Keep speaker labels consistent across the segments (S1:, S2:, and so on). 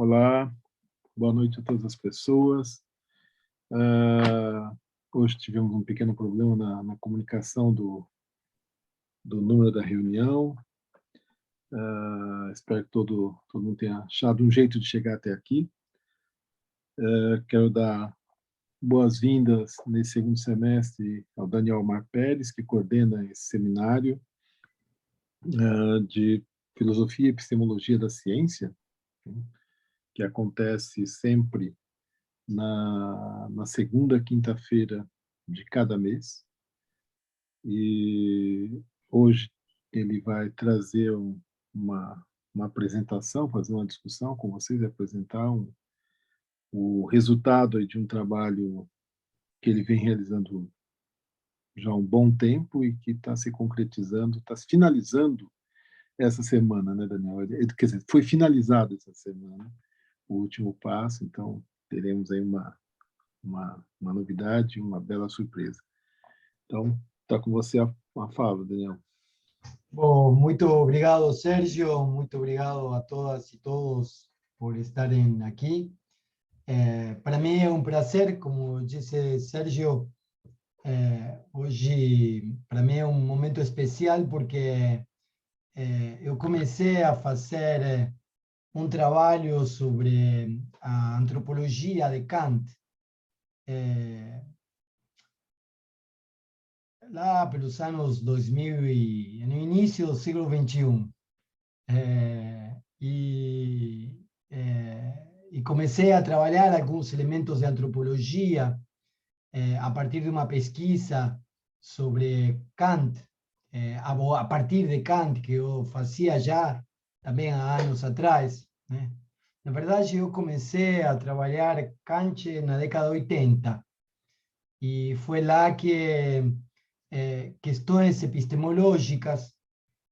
S1: Olá, boa noite a todas as pessoas. Hoje tivemos um pequeno problema na comunicação do número da reunião. Espero que todo mundo tenha achado um jeito de chegar até aqui. Quero dar boas-vindas nesse segundo semestre ao Daniel Omar Pérez, que coordena esse seminário de Filosofia e Epistemologia da Ciência, que acontece sempre na segunda quinta-feira de cada mês. E hoje ele vai trazer uma apresentação, fazer uma discussão com vocês, apresentar o resultado de um trabalho que ele vem realizando já há um bom tempo e que está se concretizando, está se finalizando essa semana, né, Daniel? Quer dizer, foi finalizado essa semana, o último passo, então teremos aí uma novidade, uma bela surpresa. Então, está com você a fala, Daniel.
S2: Bom, muito obrigado, Sérgio. Muito obrigado a todas e todos por estarem aqui. Para mim é um prazer, como disse Sérgio, hoje para mim é um momento especial porque eu comecei a fazer um trabalho sobre a antropologia de Kant, lá pelos anos 2000 e no início do século XXI. E comecei a trabalhar alguns elementos de antropologia a partir de uma pesquisa sobre Kant, a partir de Kant, que eu fazia já também há anos atrás, né? Na verdade, eu comecei a trabalhar Kant na década de 80, e foi lá que questões epistemológicas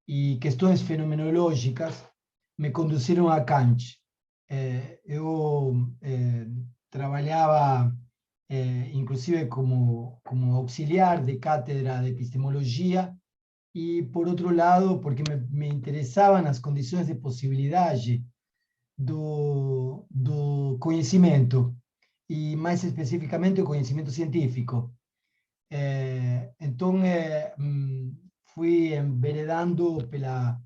S2: e questões fenomenológicas me conduziram a Kant. Eu trabalhava, inclusive, como auxiliar de cátedra de epistemologia, e, por outro lado, porque me interessavam as condições de possibilidade do conhecimento, e mais especificamente o conhecimento científico. Então, fui enveredando pela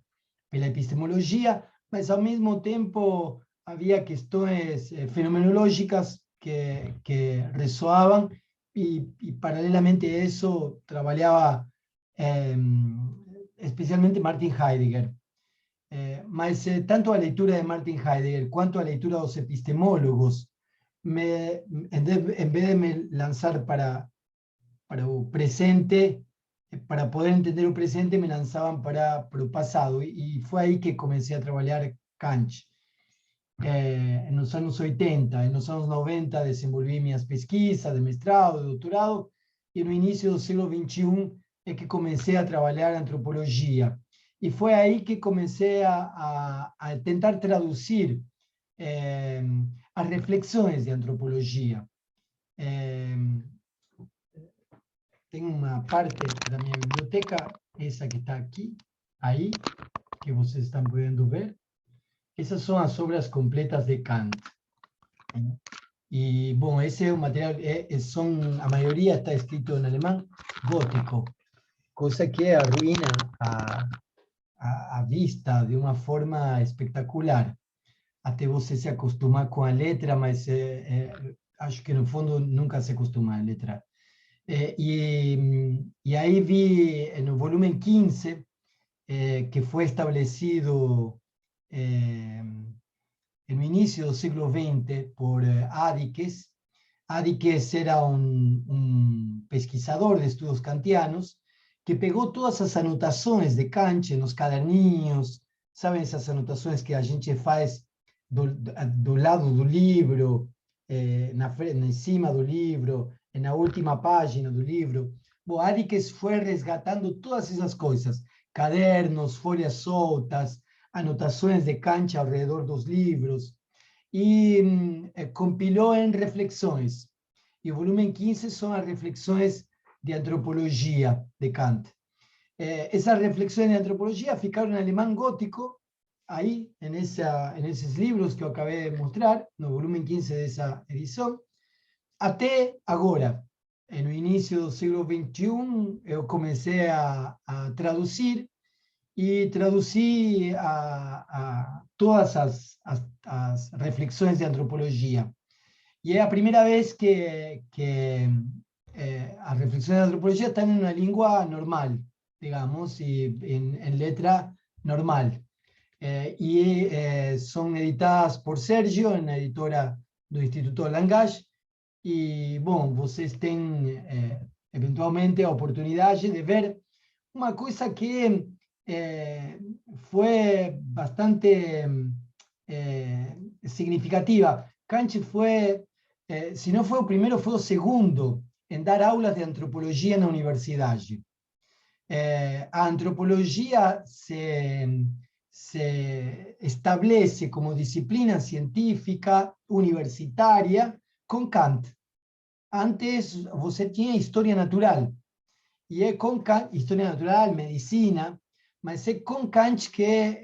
S2: epistemologia, mas ao mesmo tempo havia questões fenomenológicas que ressoavam, e paralelamente a isso trabalhava especialmente Martin Heidegger. Mas tanto a leitura de Martin Heidegger quanto a leitura dos epistemólogos, en vez de me lançar para o presente, para poder entender o presente, me lançavam para o passado, e foi aí que comecei a trabalhar Kant. Nos anos 80, nos anos 90 desenvolvi minhas pesquisas de mestrado, de doutorado, e no início do século XXI é que comecei a trabalhar antropologia. E foi aí que comecei a tentar traduzir as reflexões de antropologia. Tem uma parte da minha biblioteca, essa que está aqui, aí, que vocês estão podendo ver. Essas são as obras completas de Kant. E, bom, esse é o material, a maioria está escrito em alemão gótico, coisa que arruína a vista de uma forma espetacular, até você se acostumar com a letra, mas acho que no fundo nunca se acostuma a letra. E aí vi no volume 15, que foi estabelecido no início do século XX por Adikes. Adikes era um pesquisador de estudos kantianos que pegou todas as anotações de Kant nos caderninhos, sabem, essas anotações que a gente faz do lado do livro, em cima do livro, na última página do livro. Bom, Adikes foi resgatando todas essas coisas, cadernos, folhas soltas, anotações de Kant ao redor dos livros, e compilou em reflexões. E o volume 15 são as reflexões de antropologia de Kant. Essas reflexões de antropologia ficaram em alemão gótico, ahí, en esos libros que eu acabei de mostrar, no volumen 15 dessa edição, até agora. No início do século XXI, eu comecei a traduzir, e traduzi todas as reflexões de antropologia. E é a primeira vez que as reflexões de antropologia estão em uma língua normal, digamos, e em letra normal. São editadas por Sérgio, na editora do Instituto Langage, e, bom, vocês têm, eventualmente, a oportunidade de ver uma coisa que foi bastante significativa. Kant foi, se não foi o primeiro, foi o segundo em dar aulas de antropologia na universidade. A antropologia se estabelece como disciplina científica universitária com Kant. Antes você tinha história natural, e é com Kant, história natural, medicina, mas é com Kant que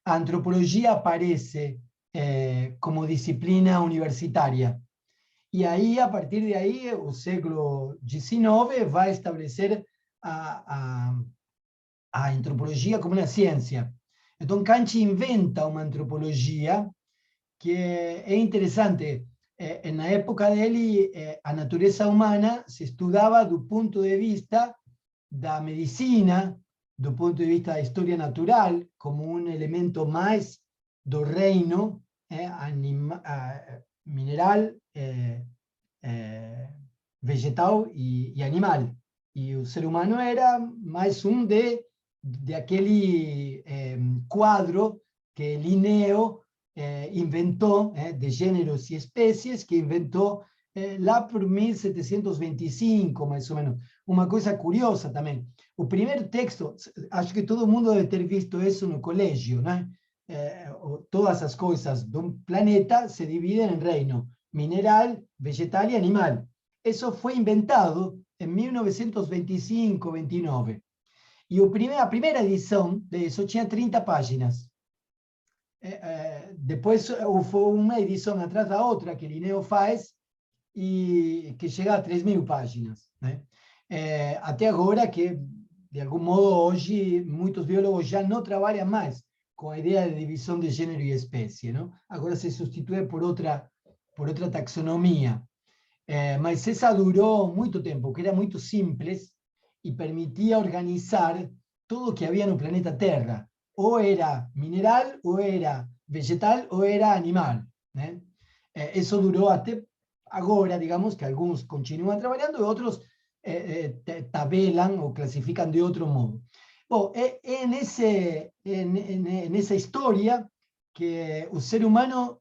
S2: a antropologia aparece como disciplina universitária. E aí, a partir de aí, o século XIX vai estabelecer a antropologia como uma ciência. Então, Kant inventa uma antropologia que é interessante. Na época dele, a natureza humana se estudava do ponto de vista da medicina, do ponto de vista da história natural, como um elemento mais do reino mineral, vegetal e animal. E o ser humano era mais um de aquele quadro que Linneo inventou, de gêneros e espécies, que inventou lá por 1725, mais ou menos. Uma coisa curiosa também. O primeiro texto, acho que todo mundo deve ter visto isso no colégio, né? Todas as coisas do planeta se dividem em reino mineral, vegetal e animal. Isso foi inventado em 1925-29. E a primeira edição disso tinha 30 páginas. Depois foi uma edição atrás da outra que Linneo faz, e que chega a 3.000 páginas, né? Até agora que, de algum modo, hoje, muitos biólogos já não trabalham mais com a ideia de divisão de gênero e espécie, não? Agora se substitui por outra taxonomia. Mas essa durou muito tempo, que era muito simples e permitia organizar tudo o que havia no planeta Terra. Ou era mineral, ou era vegetal, ou era animal, né? Isso durou até agora, digamos, que alguns continuam trabalhando e outros tabelam ou classificam de outro modo. Bom, é nessa história que o ser humano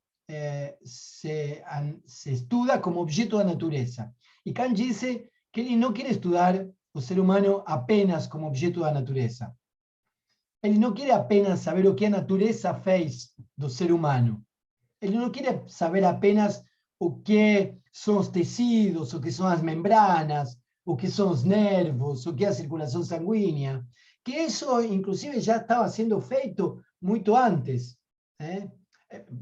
S2: se estuda como objeto da natureza. E Kant dice que ele não quer estudar o ser humano apenas como objeto da natureza. Ele não quer apenas saber o que a natureza fez do ser humano. Ele não quer saber apenas o que são os tecidos, o que são as membranas, o que são os nervos, o que é a circulação sanguínea. Que isso, inclusive, já estava sendo feito muito antes.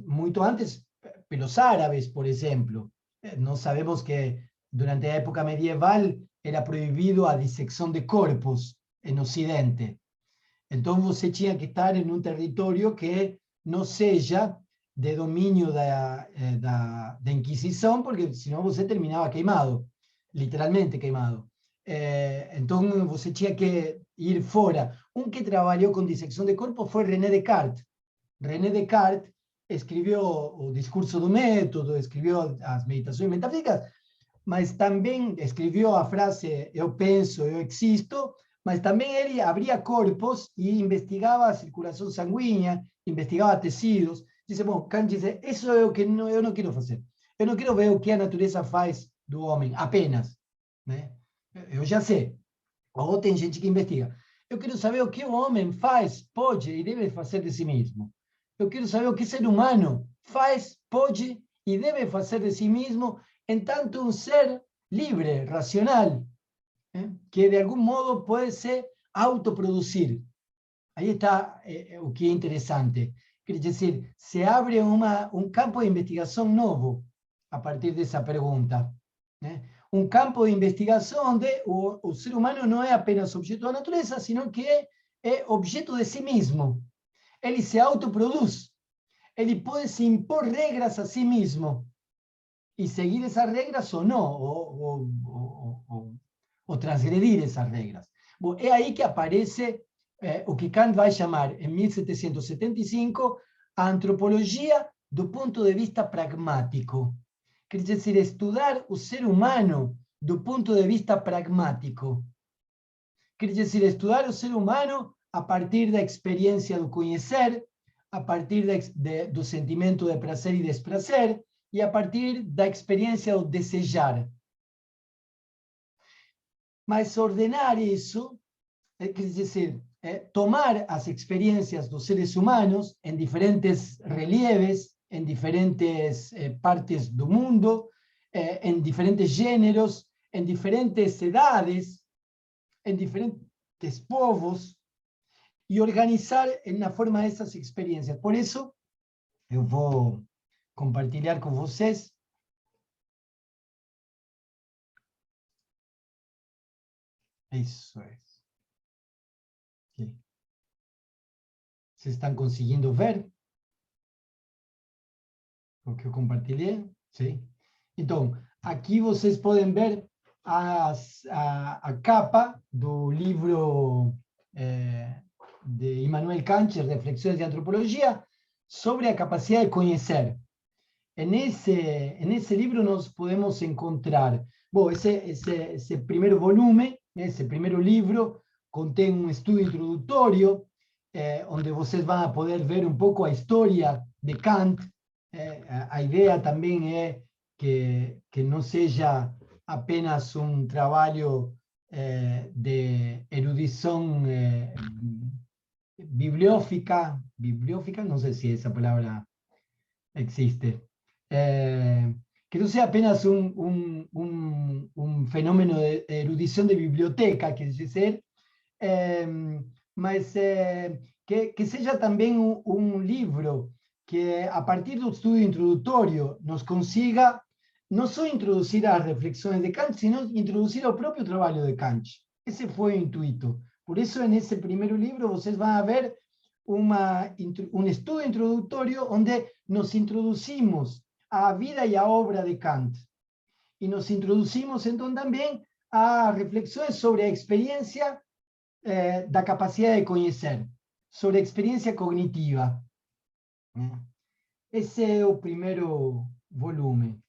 S2: Muito antes pelos árabes, por exemplo. Nós sabemos que durante a época medieval era proibido a dissecção de corpos no Ocidente. Então você tinha que estar em um território que não seja de domínio da Inquisição, porque senão você terminava queimado, literalmente queimado. Então você tinha que ir fora. Um que trabalhou com dissecção de corpos foi René Descartes. René Descartes escreveu o Discurso do Método, escreveu as Meditações Metafísicas, mas também escreveu a frase eu penso, eu existo, mas também ele abria corpos e investigava a circulação sanguínea, investigava tecidos. Diz, bom, Kant diz, isso é o que eu não quero fazer. Eu não quero ver o que a natureza faz do homem, apenas. Né? Eu já sei. Ou tem gente que investiga. Eu quero saber o que o homem faz, pode e deve fazer de si mesmo. Eu quero saber o que o ser humano faz, pode e deve fazer de si mesmo, em tanto um ser livre, racional, que de algum modo pode se autoproduzir. Aí está o que é interessante. Quer dizer, se abre campo de investigação novo a partir dessa pergunta. Né? Campo de investigação onde o ser humano não é apenas objeto da natureza, sino que é objeto de si mesmo. Ele se autoproduz. Ele pode se impor regras a si mesmo e seguir essas regras ou não, ou transgredir essas regras. Bom, é aí que aparece o que Kant vai chamar, em 1775, a antropologia do ponto de vista pragmático. Quer dizer, estudar o ser humano do ponto de vista pragmático. Quer dizer, estudar o ser humano a partir da experiência do conhecer, a partir do sentimento de prazer e desprazer, e a partir da experiência do desejar. Mas ordenar isso, quer dizer, tomar as experiências dos seres humanos em diferentes relieves, em diferentes partes do mundo, em diferentes gêneros, em diferentes edades, em diferentes povos, e organizar na forma dessas experiências. Por isso, eu vou compartilhar com vocês isso. Aqui. Vocês estão conseguindo ver o que eu compartilhei? Sim. Então, aqui vocês podem ver a capa do livro de Immanuel Kant, Reflexões de Antropologia, sobre a capacidade de conhecer. Nesse livro nós podemos encontrar, bom, esse primeiro volume, esse primeiro livro, contém um estudo introdutório, onde vocês vão poder ver um pouco a história de Kant. A ideia também é que não seja apenas um trabalho de erudição bibliófica, não sei se essa palavra existe, que não seja apenas um fenômeno de erudição de biblioteca, quer dizer, mas que seja também um livro que, a partir do estudo introdutório, nos consiga não só introduzir as reflexões de Kant, sino introduzir o próprio trabalho de Kant. Esse foi o intuito. Por isso, nesse primeiro livro, vocês vão ver um estudo introdutório onde nos introduzimos à vida e à obra de Kant. E nos introduzimos, então, também a reflexões sobre a experiência da capacidade de conhecer, sobre a experiência cognitiva. Esse é o primeiro volume.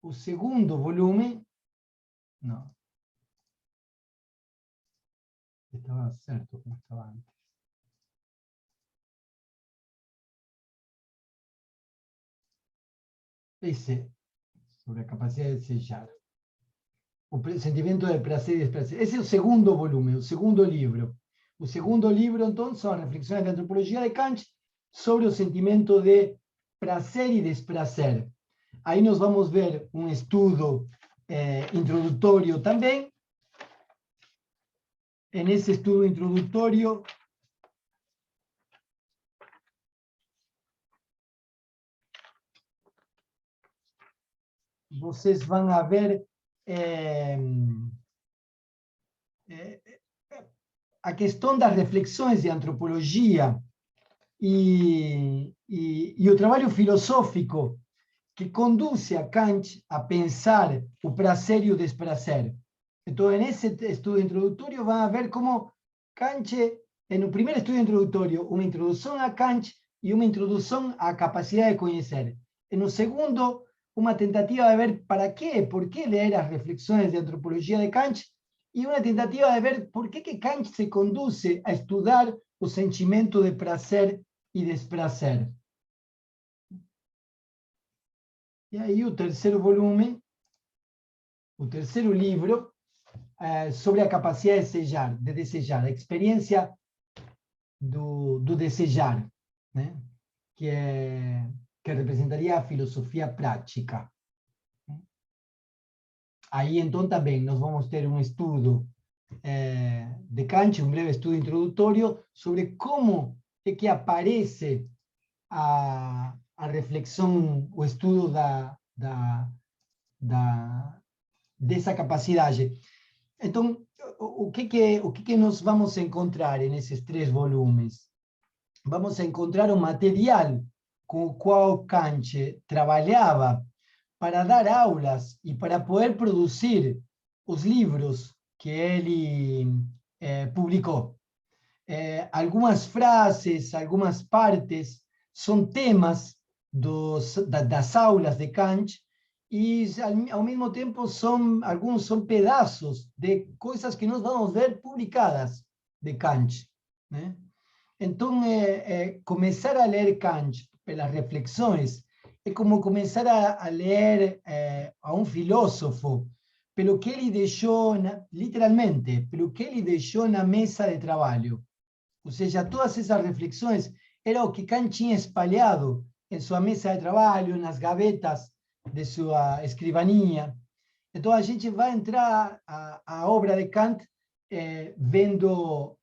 S2: O segundo volume, não. Estava certo como estava antes. Esse, sobre a capacidade de desejar. O sentimento de prazer e desprazer. Esse é o segundo volume, o segundo livro. O segundo livro, então, são as reflexões de antropologia de Kant sobre o sentimento de prazer e desprazer. Aí nós vamos ver um estudo introdutório também. Nesse estudo introdutório, vocês vão ver a questão das reflexões de antropologia e o trabalho filosófico que conduz a Kant a pensar o prazer e o desprazer. Então, nesse estudo introdutório, vão ver como Kant, no primeiro estudo introdutório, uma introdução a Kant e uma introdução à capacidade de conhecer. No segundo, uma tentativa de ver por que ler as reflexões de antropologia de Kant, e uma tentativa de ver por que Kant se conduz a estudar o sentimento de prazer e desprazer. E aí o terceiro volume, o terceiro livro, sobre a capacidade de desejar, a experiência do desejar, né? que representaria a filosofia prática. Aí, então, também nós vamos ter um estudo de Kant, um breve estudo introdutório sobre como é que aparece a reflexão, o estudo dessa capacidade. Então, o que nós vamos encontrar nesses 3 volumes? Vamos encontrar um material com o qual Kant trabalhava para dar aulas e para poder produzir os livros que ele publicou. Algumas frases, algumas partes são temas das aulas de Kant e, ao mesmo tempo, alguns são pedaços de coisas que nós vamos ver publicadas de Kant, né? Então, começar a ler Kant pelas reflexões é como começar a ler a um filósofo pelo que ele deixou, literalmente, pelo que ele deixou na mesa de trabalho. Ou seja, todas essas reflexões era o que Kant tinha espalhado em sua mesa de trabalho, nas gavetas de sua escrivaninha. Então, a gente vai entrar a obra de Kant vendo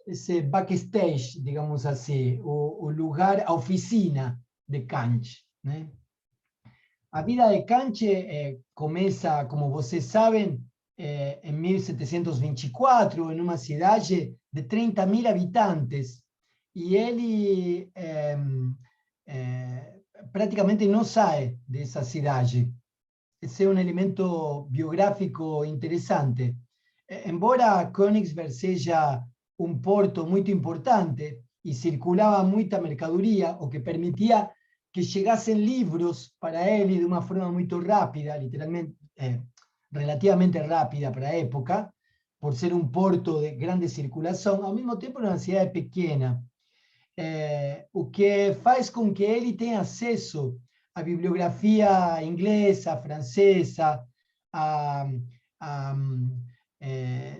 S2: esse backstage, digamos assim, o lugar, a oficina de Kant, né? A vida de Kant começa, como vocês sabem, em 1724, em uma cidade de 30.000 habitantes, e ele praticamente não sai dessa cidade. Esse é um elemento biográfico interessante. Embora Königsberg seja um porto muito importante e circulava muita mercadoria, o que permitia que chegassem livros para ele de uma forma muito rápida, literalmente, relativamente rápida para a época, por ser um porto de grande circulação, ao mesmo tempo era uma cidade pequena, o que faz com que ele tenha acesso à bibliografia inglesa, francesa, a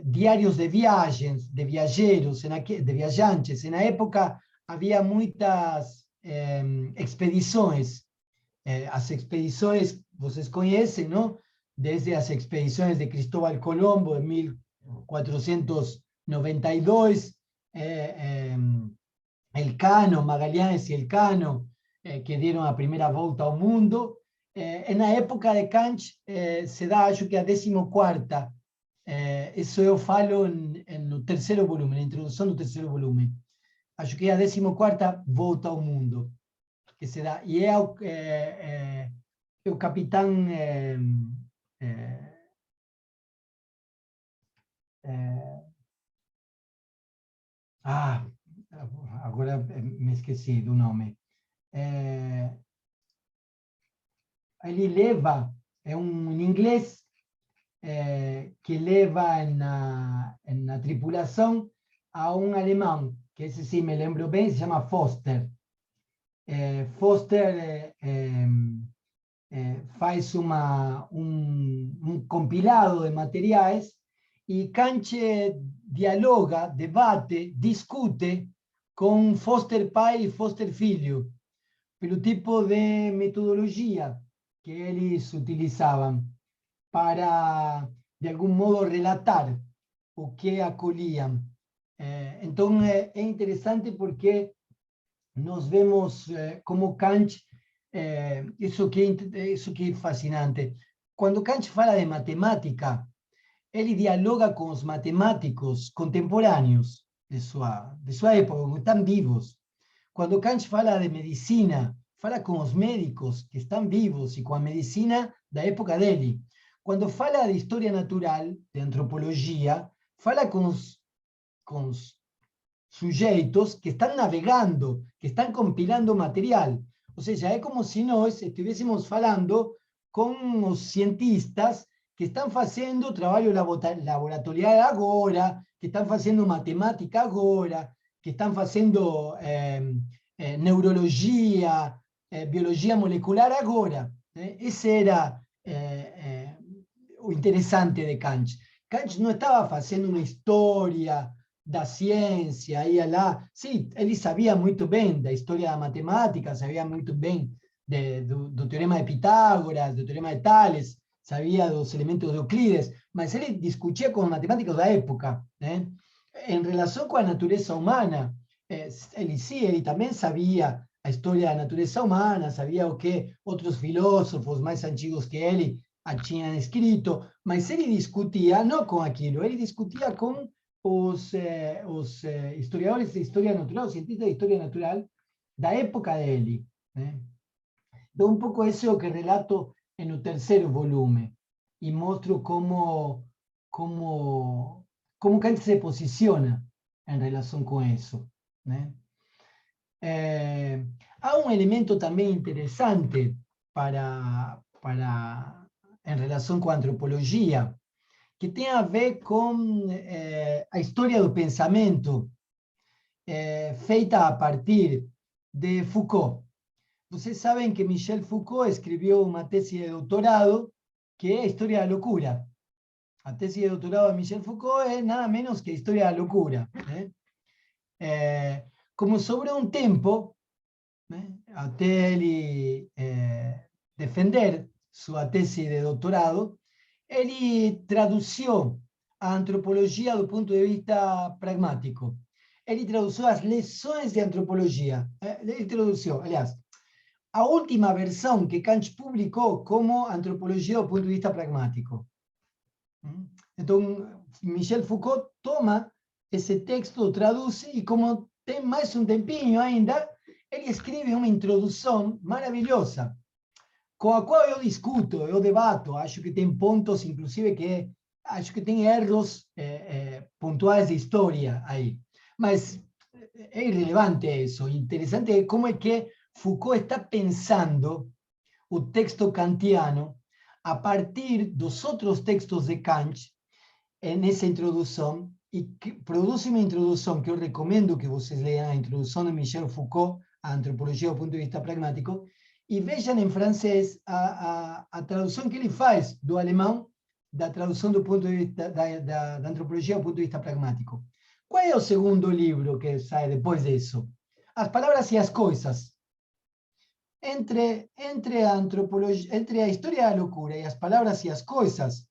S2: diários de viagens, de viajeros, de viajantes. Na época havia muitas expedições. As expedições, vocês conhecem, não? Desde as expedições de Cristóbal Colombo, em 1492, Elcano, Magallanes e Elcano, que deram a primeira volta ao mundo. Na época de Kant, se dá, acho que a 14ª, isso eu falo no terceiro volume, na introdução do terceiro volume. Acho que é a 14ª volta ao mundo que se dá. E é o capitão agora me esqueci do nome. Ele leva, é um inglês que leva na tripulação a um alemão, que esse sim me lembro bem, se chama Foster. Foster faz um compilado de materiais e Kant dialoga, debate, discute com Foster pai e Foster filho, pelo tipo de metodologia que eles utilizavam para, de algum modo, relatar o que acolhiam. Então, é interessante porque nós vemos como Kant, isso que é fascinante. Quando Kant fala de matemática, ele dialoga com os matemáticos contemporâneos de sua época, que estão vivos. Quando Kant fala de medicina, fala com os médicos que estão vivos e com a medicina da época dele. Quando fala de história natural, de antropologia, fala com os sujeitos que estão navegando, que estão compilando material. Ou seja, é como se nós estivéssemos falando com os cientistas que estão fazendo trabalho laboratorial agora, que estão fazendo matemática agora, que estão fazendo neurologia, biologia molecular agora. Esse era o interessante de Kant. Kant não estava fazendo uma história da ciência, ia lá. Sim, ele sabia muito bem da história da matemática, sabia muito bem do teorema de Pitágoras, do teorema de Tales, sabia dos elementos de Euclides, mas ele discutia com matemáticos da época, né? Em relação com a natureza humana, ele também sabia a história da natureza humana, sabia o que outros filósofos mais antigos que ele tinham escrito, mas ele discutia não com aquilo, ele discutia com os historiadores de história natural, cientistas de história natural da época dele, né? Então, um pouco isso é o que relato no terceiro volume, e mostro como Kant se posiciona em relação com isso, né? Há um elemento também interessante em relação com a antropologia, que tem a ver com a história do pensamento feita a partir de Foucault. Vocês sabem que Michel Foucault escreveu uma tese de doutorado que é a História da Loucura. A tese de doutorado de Michel Foucault é nada menos que a História da Loucura, né? Como sobre um tempo, né, até ele defender sua tese de doutorado, ele traduziu a antropologia do ponto de vista pragmático. Ele traduziu as lições de antropologia. Ele traduziu, aliás, a última versão que Kant publicou como antropologia do ponto de vista pragmático. Então, Michel Foucault toma esse texto, traduz, e como tem mais um tempinho ainda, ele escreve uma introdução maravilhosa, com a qual eu discuto, eu debato, acho que tem pontos, inclusive, que acho que tem erros pontuais de história aí. Mas é irrelevante isso. O interessante é como é que Foucault está pensando o texto kantiano a partir dos outros textos de Kant nessa introdução, e que produz uma introdução que eu recomendo que vocês leiam, a introdução de Michel Foucault à antropologia do ponto de vista pragmático, e vejam em francês a tradução que ele faz do alemão, da tradução do ponto de vista da antropologia do ponto de vista pragmático. Qual é o segundo livro que sai depois disso? As Palavras e as Coisas. Entre a História da Loucura e As Palavras e as Coisas,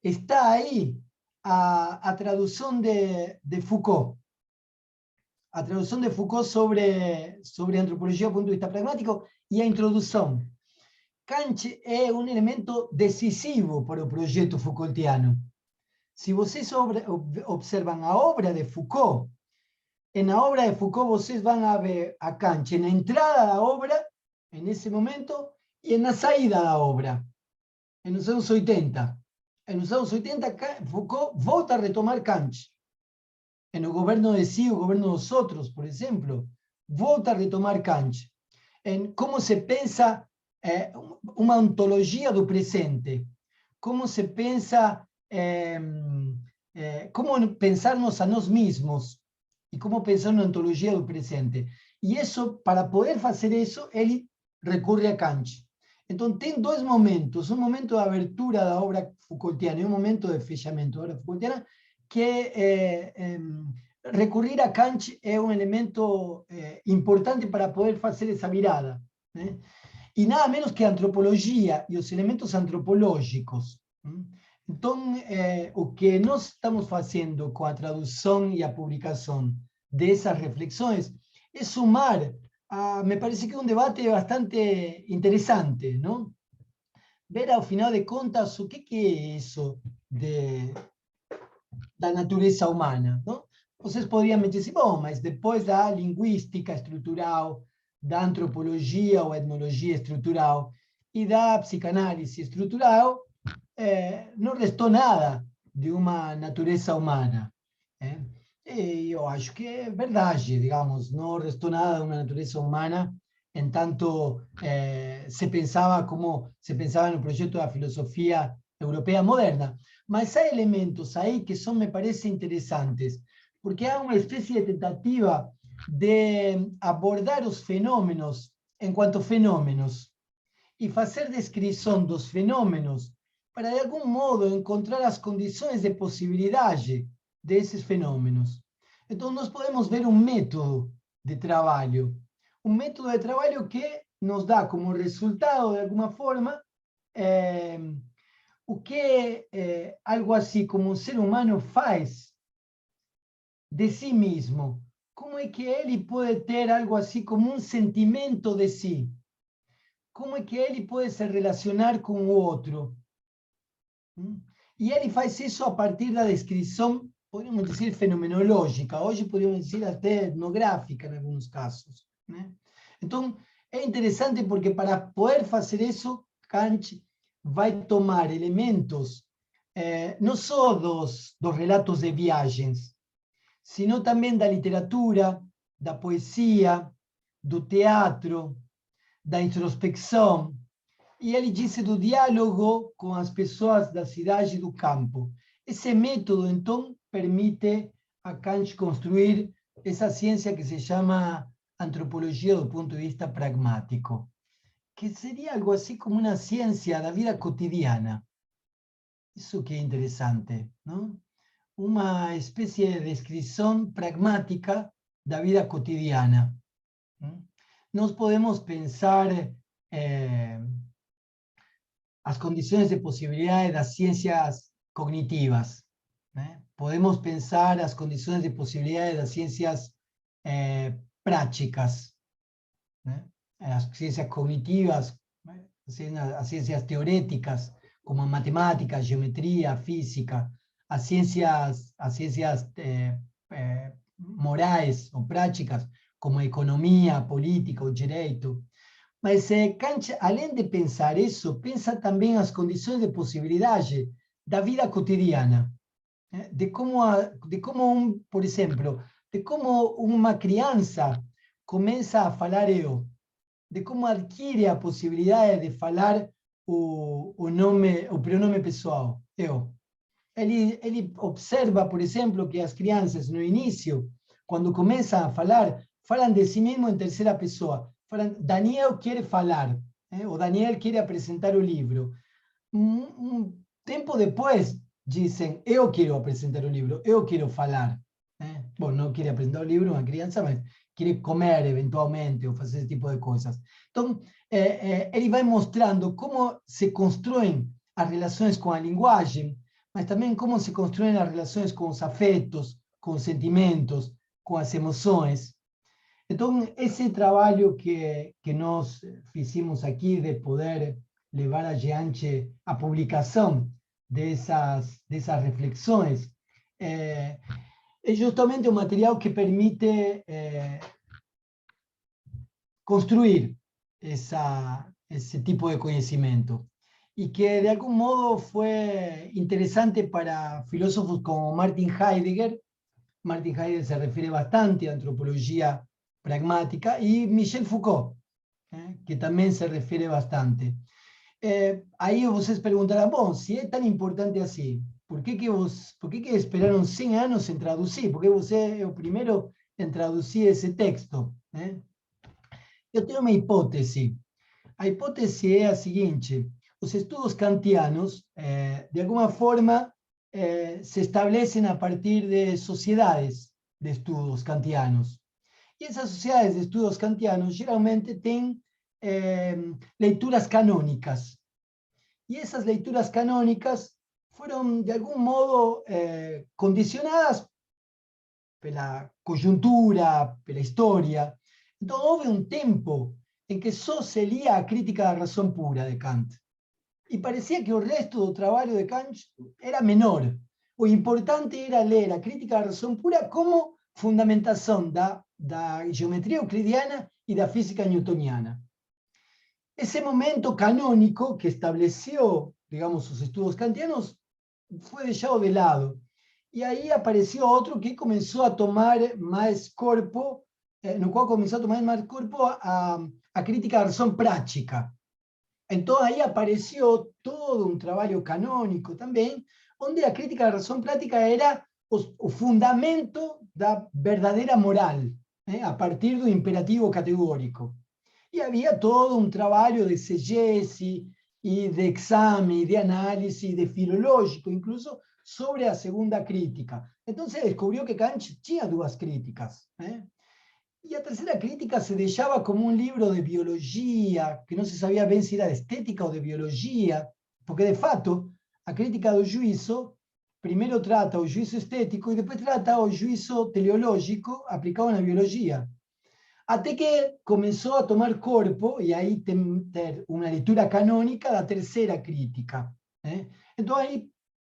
S2: está aí a tradução de Foucault. A tradução de Foucault sobre antropologia do ponto de vista pragmático e a introdução. Kant é um elemento decisivo para o projeto Foucaultiano. Se vocês observam a obra de Foucault, na obra de Foucault vocês vão ver a Kant na entrada da obra, nesse momento, e na saída da obra, nos anos 80. Nos anos 80, Foucault volta a retomar Kant. No governo de si, o governo dos outros, por exemplo, volta a retomar Kant. Em como se pensa uma ontologia do presente, como se pensa, como pensarmos a nós mesmos, e como pensar na ontologia do presente. E isso, para poder fazer isso, ele recorre a Kant. Então, tem dois momentos, um momento de abertura da obra Foucaultiana e um momento de fechamento da obra Foucaultiana, que recorrer a Kant é um elemento importante para poder fazer essa virada, né? E nada menos que a antropologia e os elementos antropológicos. Então, o que nós estamos fazendo com a tradução e a publicação dessas reflexões é sumar, me parece que é um debate bastante interessante, não? Ver, ao final de contas, o que é isso da natureza humana, não? Vocês poderiam me dizer, bom, mas depois da linguística estrutural, da antropologia ou etnologia estrutural e da psicanálise estrutural, não restou nada de uma natureza humana. E eu acho que é verdade, digamos, não restou nada de uma natureza humana, em tanto se pensava no projeto da filosofia europeia moderna. Mas há elementos aí que são, me parece, interessantes, porque há uma espécie de tentativa de abordar os fenômenos enquanto fenômenos e fazer descrição dos fenômenos para, de algum modo, encontrar as condições de possibilidade desses fenômenos. Então, nós podemos ver um método de trabalho que nos dá como resultado, de alguma forma, o que algo assim como um ser humano faz de si mesmo. Como é que ele pode ter algo assim como um sentimento de si? Como é que ele pode se relacionar com o outro? E ele faz isso a partir da descrição, podemos dizer, fenomenológica, hoje podemos dizer até etnográfica em alguns casos, né? Então, é interessante porque para poder fazer isso, Kant vai tomar elementos não só dos relatos de viagens, sino também da literatura, da poesia, do teatro, da introspecção, e ele disse do diálogo com as pessoas da cidade e do campo. Esse método, então, permite a Kant construir essa ciência que se chama antropologia do ponto de vista pragmático, que seria algo assim como uma ciência da vida cotidiana. Isso que é interessante, não? Uma espécie de descrição pragmática da vida cotidiana. Nós podemos pensar as condições de possibilidade das ciências cognitivas, né? Podemos pensar as condições de possibilidade das ciências práticas, né? As ciências cognitivas, né? As ciências teoréticas, como a matemática, a geometria, a física, as ciências morais ou práticas, como a economia, a política, o direito. Mas Kant, além de pensar isso, pensa também as condições de possibilidade da vida cotidiana. De como por exemplo, de como uma criança começa a falar eu, de como adquire a possibilidade de falar o pronome pessoal, eu. Ele observa, por exemplo, que as crianças, no início, quando começam a falar, falam de si mesmo em terceira pessoa. Falam, Daniel quer falar, ou Daniel quer apresentar o livro. Um tempo depois, dizem, eu quero apresentar o livro, eu quero falar. Bom, não quer apresentar o livro uma criança, mas quer comer eventualmente, ou fazer esse tipo de coisas. Então, ele vai mostrando como se constroem as relações com a linguagem, mas também como se constroem as relações com os afetos, com os sentimentos, com as emoções. Então, esse trabalho que nós fizemos aqui de poder levar adiante a publicação dessas reflexões, é justamente um material que permite construir esse tipo de conhecimento. Y que de algún modo fue interesante para filósofos como Martin Heidegger. Martin Heidegger se refiere bastante a antropología pragmática, y Michel Foucault, que también se refiere bastante. Aí vocês preguntarán, bom, si es tan importante así, por qué que esperaron 100 años en traducir? ¿Por qué você é o primeiro en traducir ese texto? Eu tenho uma hipótese. A hipótese é a seguinte: os estudos kantianos, de alguma forma, se establecem a partir de sociedades de estudos kantianos. E essas sociedades de estudos kantianos geralmente têm leituras canônicas. E essas leituras canônicas foram, de algum modo, condicionadas pela conjuntura, pela história. Então, houve um tempo em que só se lia a crítica da razão pura de Kant. E parecia que o resto do trabalho de Kant era menor. O importante era ler a crítica da razão pura como fundamentação da geometria euclidiana e da física newtoniana. Esse momento canônico que estabeleceu, digamos, os estudos kantianos foi deixado de lado. E aí apareceu outro que começou a tomar mais corpo, no qual começou a tomar mais corpo a crítica da razão prática. Então aí apareceu todo um trabalho canônico também, onde a crítica da razão prática era o fundamento da verdadeira moral, a partir do imperativo categórico. E havia todo um trabalho de exegese e de exame, de análise, de filológico, incluso sobre a segunda crítica. Então se descobriu que Kant tinha duas críticas. E a terceira crítica se deixava como um livro de biologia, que não se sabia bem se era de estética ou de biologia, porque de fato a crítica do juízo primeiro trata o juízo estético e depois trata o juízo teleológico aplicado na biologia. Até que começou a tomar corpo, e aí ter uma leitura canônica da terceira crítica. Então aí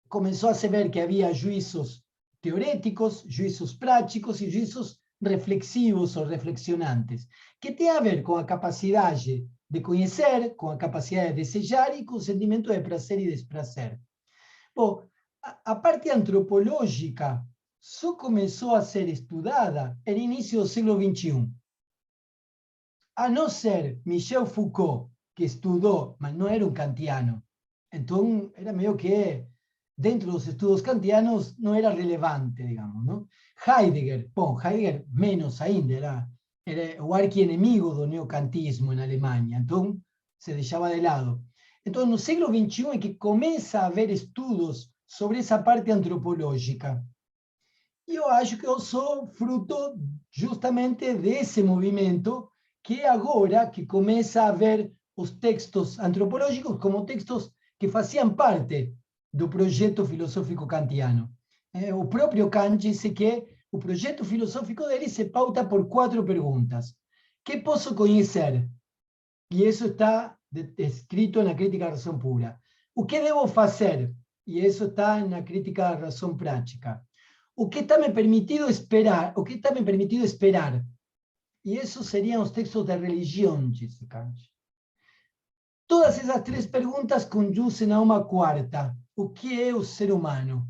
S2: começou a se ver que havia juízos teoréticos, juízos práticos e juízos reflexivos ou reflexionantes, que tem a ver com a capacidade de conhecer, com a capacidade de desejar e com o sentimento de prazer e desprazer. Bom, a parte antropológica só começou a ser estudada no início do século XXI. A não ser Michel Foucault, que estudou, mas não era um kantiano. Então, era meio que, dentro dos estudos kantianos, não era relevante, digamos, não? Heidegger, bom, Heidegger menos ainda, era o arquienemigo do neocantismo na Alemanha, então se deixava de lado. Então, no século XXI é que começa a haver estudos sobre essa parte antropológica. E eu acho que eu sou fruto justamente desse movimento, que agora que começa a ver os textos antropológicos como textos que faziam parte do projeto filosófico kantiano. O próprio Kant disse que o projeto filosófico dele se pauta por 4 perguntas. Que posso conhecer? E isso está escrito na Crítica da Razão Pura. O que devo fazer? E isso está na Crítica da Razão Prática. O que está me permitido esperar? O que está me permitido esperar? E isso seriam os textos da religião, disse Kant. Todas essas 3 perguntas conduzem a uma quarta. O que é o ser humano?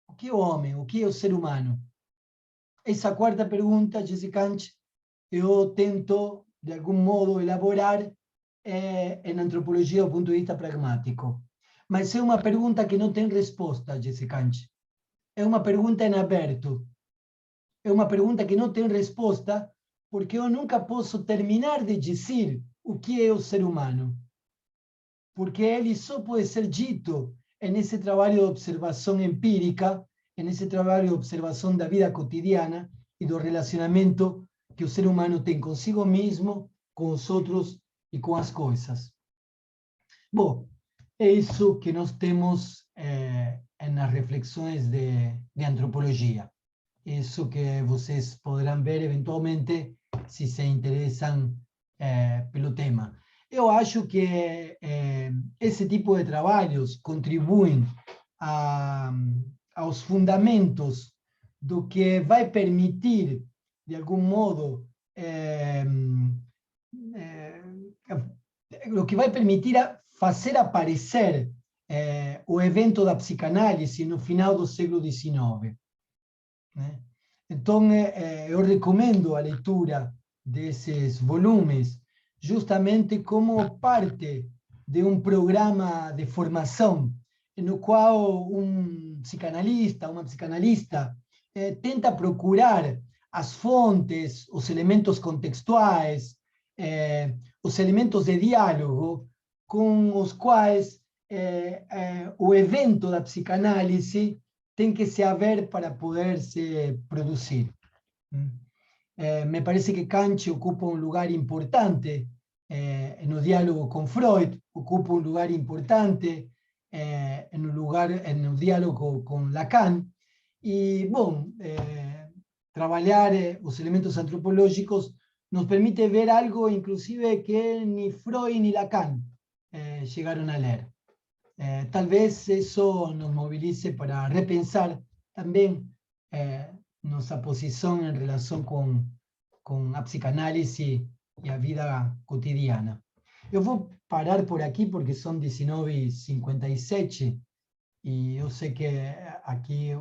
S2: O que é o homem? O que é o ser humano? Essa quarta pergunta, disse Kant, eu tento, de algum modo, elaborar em antropologia do ponto de vista pragmático. Mas é uma pergunta que não tem resposta, disse Kant. É uma pergunta em aberto. É uma pergunta que não tem resposta, porque eu nunca posso terminar de dizer o que é o ser humano. Porque ele só pode ser dito nesse trabalho de observação empírica, nesse trabalho de observação da vida cotidiana e do relacionamento que o ser humano tem consigo mesmo, com os outros e com as coisas. Bom, é isso que nós temos nas reflexões de antropologia. Isso que vocês poderão ver eventualmente se se interessam pelo tema. Eu acho que esse tipo de trabalhos contribuem aos fundamentos do que vai permitir, de algum modo, o que vai permitir fazer aparecer o evento da psicanálise no final do século XIX. Então, eu recomendo a leitura desses volumes justamente como parte de um programa de formação no qual um psicanalista, uma psicanalista, tenta procurar as fontes, os elementos contextuais, os elementos de diálogo com os quais o evento da psicanálise tem que se haver para poder se produzir. Me parece que Kant ocupa um lugar importante no diálogo com Freud, ocupa um lugar importante no diálogo com Lacan, e, bom, trabalhar os elementos antropológicos nos permite ver algo, inclusive, que ni Freud ni Lacan llegaron a leer. Tal vez eso nos movilice para repensar también nuestra posición en relación con la psicanálisis y la vida cotidiana. Yo voy a parar por aquí porque son 19:57 y yo sé que aquí